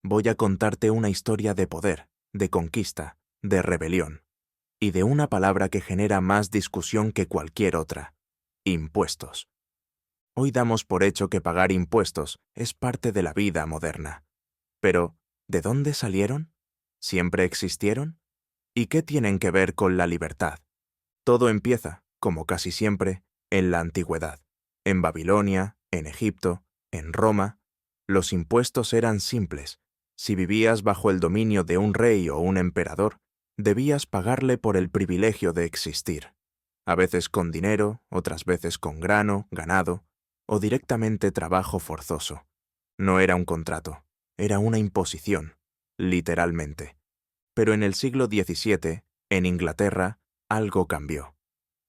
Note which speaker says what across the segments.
Speaker 1: voy a contarte una historia de poder, de conquista, de rebelión, y de una palabra que genera más discusión que cualquier otra: impuestos. Hoy damos por hecho que pagar impuestos es parte de la vida moderna. Pero, ¿de dónde salieron? ¿Siempre existieron? ¿Y qué tienen que ver con la libertad? Todo empieza, como casi siempre, en la antigüedad. En Babilonia, en Egipto, en Roma, los impuestos eran simples. Si vivías bajo el dominio de un rey o un emperador, debías pagarle por el privilegio de existir. A veces con dinero, otras veces con grano, ganado, o directamente trabajo forzoso. No era un contrato, era una imposición, literalmente. Pero en el siglo XVII, en Inglaterra, algo cambió.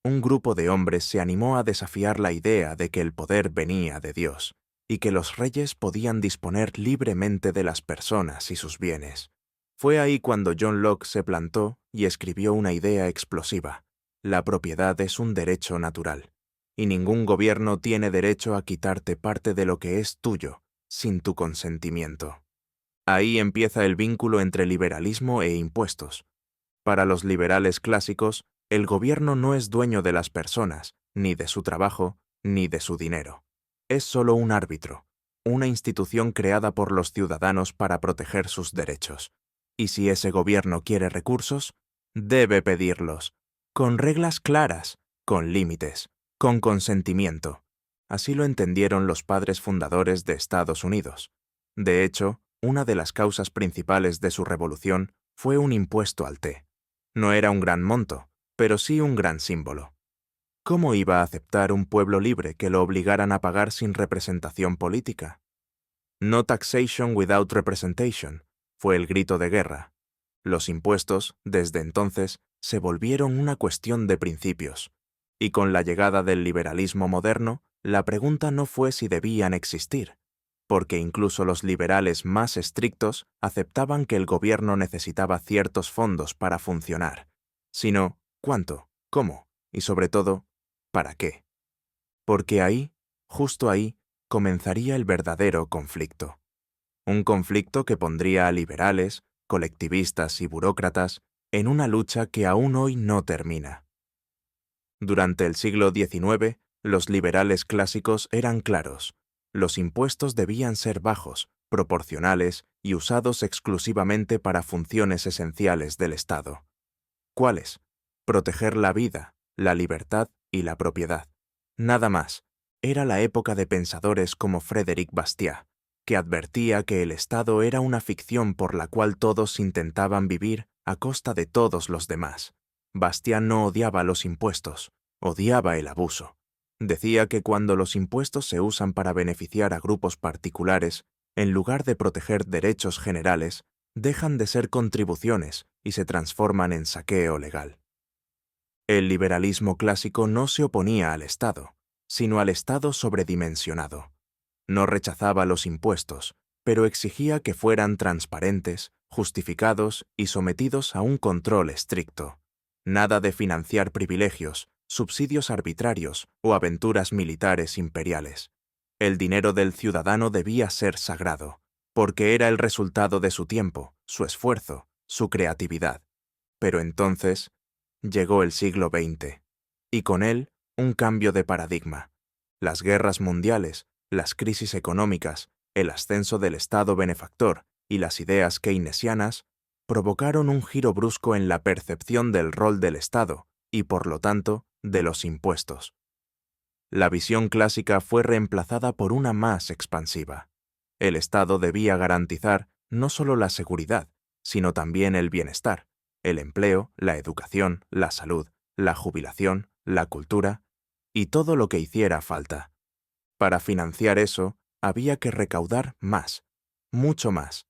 Speaker 1: Un grupo de hombres se animó a desafiar la idea de que el poder venía de Dios y que los reyes podían disponer libremente de las personas y sus bienes. Fue ahí cuando John Locke se plantó y escribió una idea explosiva: la propiedad es un derecho natural, y ningún gobierno tiene derecho a quitarte parte de lo que es tuyo sin tu consentimiento. Ahí empieza el vínculo entre liberalismo e impuestos. Para los liberales clásicos, el gobierno no es dueño de las personas, ni de su trabajo, ni de su dinero. Es solo un árbitro, una institución creada por los ciudadanos para proteger sus derechos. Y si ese gobierno quiere recursos, debe pedirlos, con reglas claras, con límites, con consentimiento. Así lo entendieron los padres fundadores de Estados Unidos. De hecho, una de las causas principales de su revolución fue un impuesto al té. No era un gran monto, pero sí un gran símbolo. ¿Cómo iba a aceptar un pueblo libre que lo obligaran a pagar sin representación política? No taxation without representation, fue el grito de guerra. Los impuestos, desde entonces, se volvieron una cuestión de principios. Y con la llegada del liberalismo moderno, la pregunta no fue si debían existir, porque incluso los liberales más estrictos aceptaban que el gobierno necesitaba ciertos fondos para funcionar, sino cuánto, cómo y sobre todo, para qué. Porque ahí, justo ahí, comenzaría el verdadero conflicto. Un conflicto que pondría a liberales, colectivistas y burócratas en una lucha que aún hoy no termina. Durante el siglo XIX, los liberales clásicos eran claros: los impuestos debían ser bajos, proporcionales y usados exclusivamente para funciones esenciales del Estado. ¿Cuáles? Proteger la vida, la libertad y la propiedad. Nada más. Era la época de pensadores como Frédéric Bastiat, que advertía que el Estado era una ficción por la cual todos intentaban vivir a costa de todos los demás. Bastiat no odiaba los impuestos, odiaba el abuso. Decía que cuando los impuestos se usan para beneficiar a grupos particulares, en lugar de proteger derechos generales, dejan de ser contribuciones y se transforman en saqueo legal. El liberalismo clásico no se oponía al Estado, sino al Estado sobredimensionado. No rechazaba los impuestos, pero exigía que fueran transparentes, justificados y sometidos a un control estricto. Nada de financiar privilegios, subsidios arbitrarios o aventuras militares imperiales. El dinero del ciudadano debía ser sagrado, porque era el resultado de su tiempo, su esfuerzo, su creatividad. Pero entonces llegó el siglo XX, y con él un cambio de paradigma. Las guerras mundiales, las crisis económicas, el ascenso del Estado benefactor y las ideas keynesianas provocaron un giro brusco en la percepción del rol del Estado y, por lo tanto, de los impuestos. La visión clásica fue reemplazada por una más expansiva. El Estado debía garantizar no solo la seguridad, sino también el bienestar, el empleo, la educación, la salud, la jubilación, la cultura y todo lo que hiciera falta. Para financiar eso, había que recaudar más, mucho más.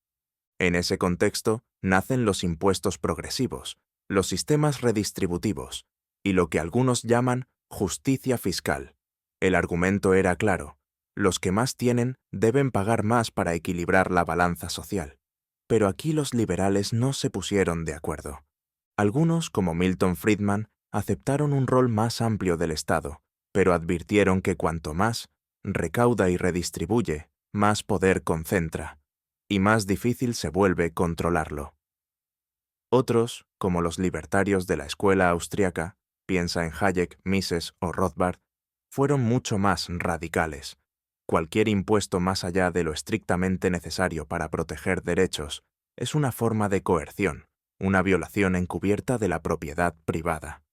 Speaker 1: En ese contexto nacen los impuestos progresivos, los sistemas redistributivos y lo que algunos llaman justicia fiscal. El argumento era claro: los que más tienen deben pagar más para equilibrar la balanza social. Pero aquí los liberales no se pusieron de acuerdo. Algunos, como Milton Friedman, aceptaron un rol más amplio del Estado, pero advirtieron que cuanto más recauda y redistribuye, más poder concentra. y más difícil se vuelve controlarlo. Otros, como los libertarios de la escuela austriaca, piensa en Hayek, Mises o Rothbard, fueron mucho más radicales. Cualquier impuesto más allá de lo estrictamente necesario para proteger derechos es una forma de coerción, una violación encubierta de la propiedad privada.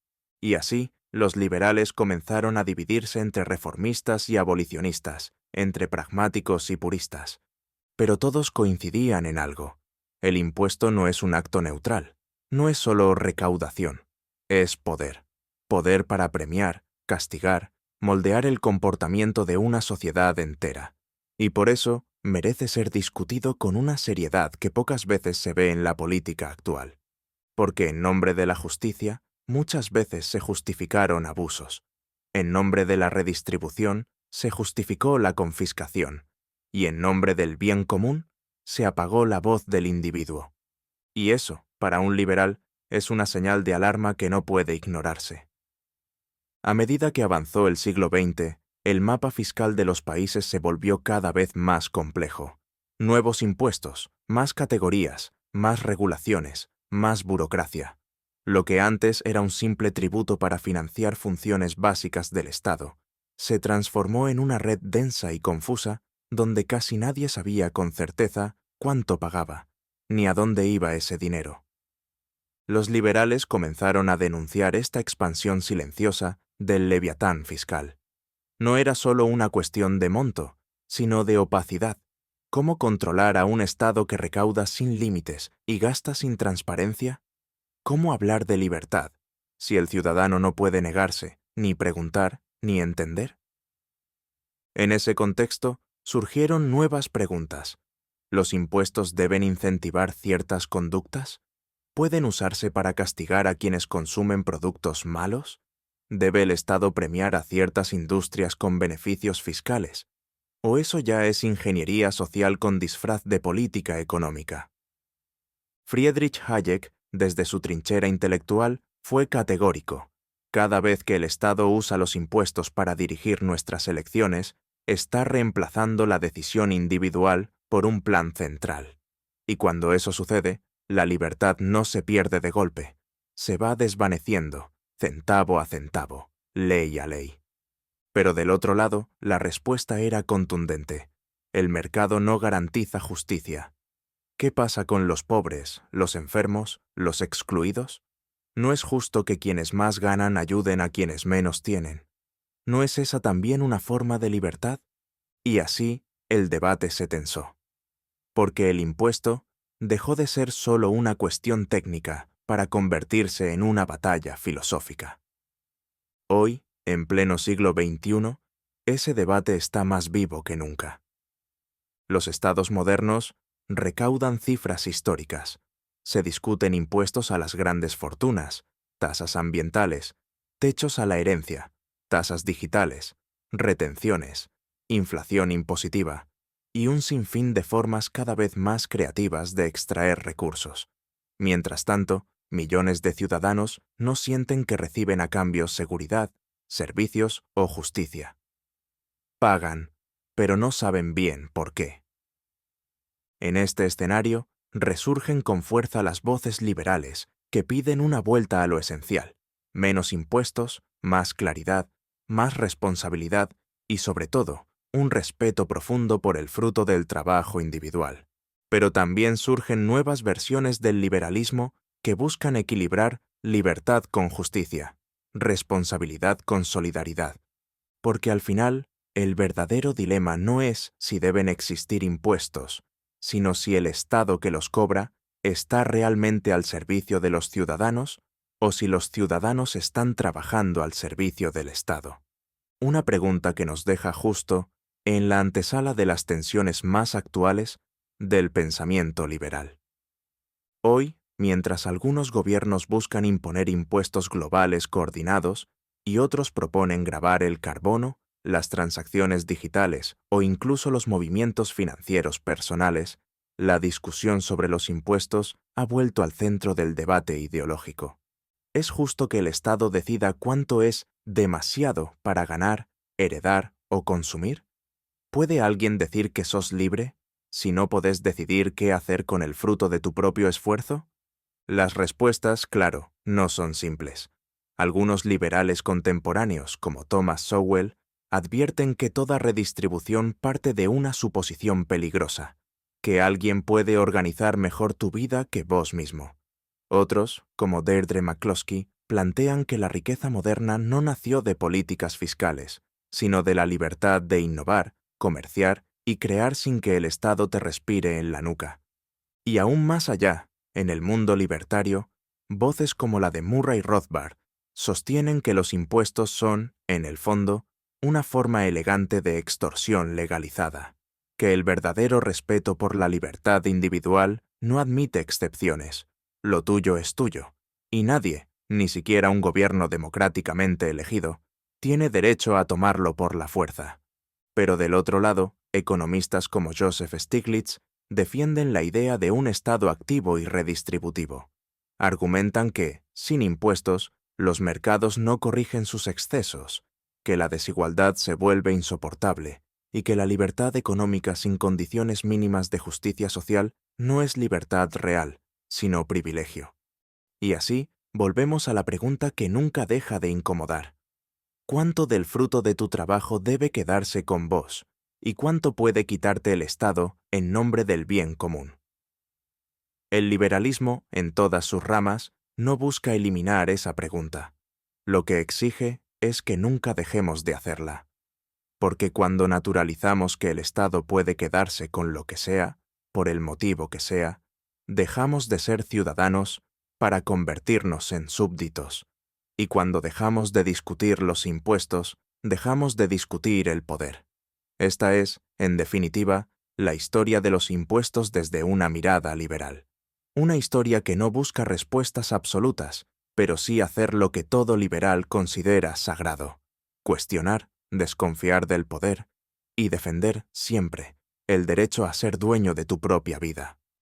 Speaker 1: Y así, los liberales comenzaron a dividirse entre reformistas y abolicionistas, entre pragmáticos y puristas. Pero todos coincidían en algo. El impuesto no es un acto neutral, no es solo recaudación, es poder. Poder para premiar, castigar, moldear el comportamiento de una sociedad entera. Y por eso merece ser discutido con una seriedad que pocas veces se ve en la política actual. Porque en nombre de la justicia, muchas veces se justificaron abusos. En nombre de la redistribución, se justificó la confiscación. Y en nombre del bien común, se apagó la voz del individuo. Y eso, para un liberal, es una señal de alarma que no puede ignorarse. A medida que avanzó el siglo XX, el mapa fiscal de los países se volvió cada vez más complejo. Nuevos impuestos, más categorías, más regulaciones, más burocracia. Lo que antes era un simple tributo para financiar funciones básicas del Estado, se transformó en una red densa y confusa donde casi nadie sabía con certeza cuánto pagaba, ni a dónde iba ese dinero. Los liberales comenzaron a denunciar esta expansión silenciosa del leviatán fiscal. No era solo una cuestión de monto, sino de opacidad. ¿Cómo controlar a un Estado que recauda sin límites y gasta sin transparencia? ¿Cómo hablar de libertad si el ciudadano no puede negarse, ni preguntar, ni entender? En ese contexto, surgieron nuevas preguntas. ¿Los impuestos deben incentivar ciertas conductas? ¿Pueden usarse para castigar a quienes consumen productos malos? ¿Debe el Estado premiar a ciertas industrias con beneficios fiscales? ¿O eso ya es ingeniería social con disfraz de política económica? Friedrich Hayek, desde su trinchera intelectual, fue categórico. Cada vez que el Estado usa los impuestos para dirigir nuestras elecciones, está reemplazando la decisión individual por un plan central. Y cuando eso sucede, la libertad no se pierde de golpe, se va desvaneciendo, centavo a centavo, ley a ley. Pero del otro lado, la respuesta era contundente. El mercado no garantiza justicia. ¿Qué pasa con los pobres, los enfermos, los excluidos? ¿No es justo que quienes más ganan ayuden a quienes menos tienen? ¿No es esa también una forma de libertad? Y así, el debate se tensó. Porque el impuesto dejó de ser solo una cuestión técnica para convertirse en una batalla filosófica. Hoy, en pleno siglo XXI, ese debate está más vivo que nunca. Los estados modernos recaudan cifras históricas, se discuten impuestos a las grandes fortunas, tasas ambientales, techos a la herencia, tasas digitales, retenciones, inflación impositiva y un sinfín de formas cada vez más creativas de extraer recursos. Mientras tanto, millones de ciudadanos no sienten que reciben a cambio seguridad, servicios o justicia. Pagan, pero no saben bien por qué. En este escenario, resurgen con fuerza las voces liberales que piden una vuelta a lo esencial, menos impuestos, más claridad, más responsabilidad y, sobre todo, un respeto profundo por el fruto del trabajo individual. Pero también surgen nuevas versiones del liberalismo que buscan equilibrar libertad con justicia, responsabilidad con solidaridad. Porque al final, el verdadero dilema no es si deben existir impuestos, sino si el Estado que los cobra está realmente al servicio de los ciudadanos o si los ciudadanos están trabajando al servicio del Estado. Una pregunta que nos deja justo en la antesala de las tensiones más actuales del pensamiento liberal. Hoy, mientras algunos gobiernos buscan imponer impuestos globales coordinados y otros proponen gravar el carbono, las transacciones digitales o incluso los movimientos financieros personales, la discusión sobre los impuestos ha vuelto al centro del debate ideológico. ¿Es justo que el Estado decida cuánto es demasiado para ganar, heredar o consumir? ¿Puede alguien decir que sos libre? si no podés decidir qué hacer con el fruto de tu propio esfuerzo? Las respuestas, claro, no son simples. Algunos liberales contemporáneos, como Thomas Sowell, advierten que toda redistribución parte de una suposición peligrosa, que alguien puede organizar mejor tu vida que vos mismo. Otros, como Deirdre McCloskey, plantean que la riqueza moderna no nació de políticas fiscales, sino de la libertad de innovar, comerciar y crear sin que el Estado te respire en la nuca. Y aún más allá, en el mundo libertario, voces como la de Murray Rothbard sostienen que los impuestos son, en el fondo, una forma elegante de extorsión legalizada, que el verdadero respeto por la libertad individual no admite excepciones. Lo tuyo es tuyo, y nadie, ni siquiera un gobierno democráticamente elegido, tiene derecho a tomarlo por la fuerza. Pero del otro lado, economistas como Joseph Stiglitz defienden la idea de un Estado activo y redistributivo. Argumentan que, sin impuestos, los mercados no corrigen sus excesos, que la desigualdad se vuelve insoportable y que la libertad económica sin condiciones mínimas de justicia social no es libertad real, sino privilegio. Y así, volvemos a la pregunta que nunca deja de incomodar. ¿Cuánto del fruto de tu trabajo debe quedarse con vos? ¿Y cuánto puede quitarte el Estado en nombre del bien común? El liberalismo, en todas sus ramas, no busca eliminar esa pregunta. Lo que exige es que nunca dejemos de hacerla. Porque cuando naturalizamos que el Estado puede quedarse con lo que sea, por el motivo que sea, dejamos de ser ciudadanos para convertirnos en súbditos. Y cuando dejamos de discutir los impuestos, dejamos de discutir el poder. Esta es, en definitiva, la historia de los impuestos desde una mirada liberal. Una historia que no busca respuestas absolutas, pero sí hacer lo que todo liberal considera sagrado: cuestionar, desconfiar del poder y defender siempre el derecho a ser dueño de tu propia vida.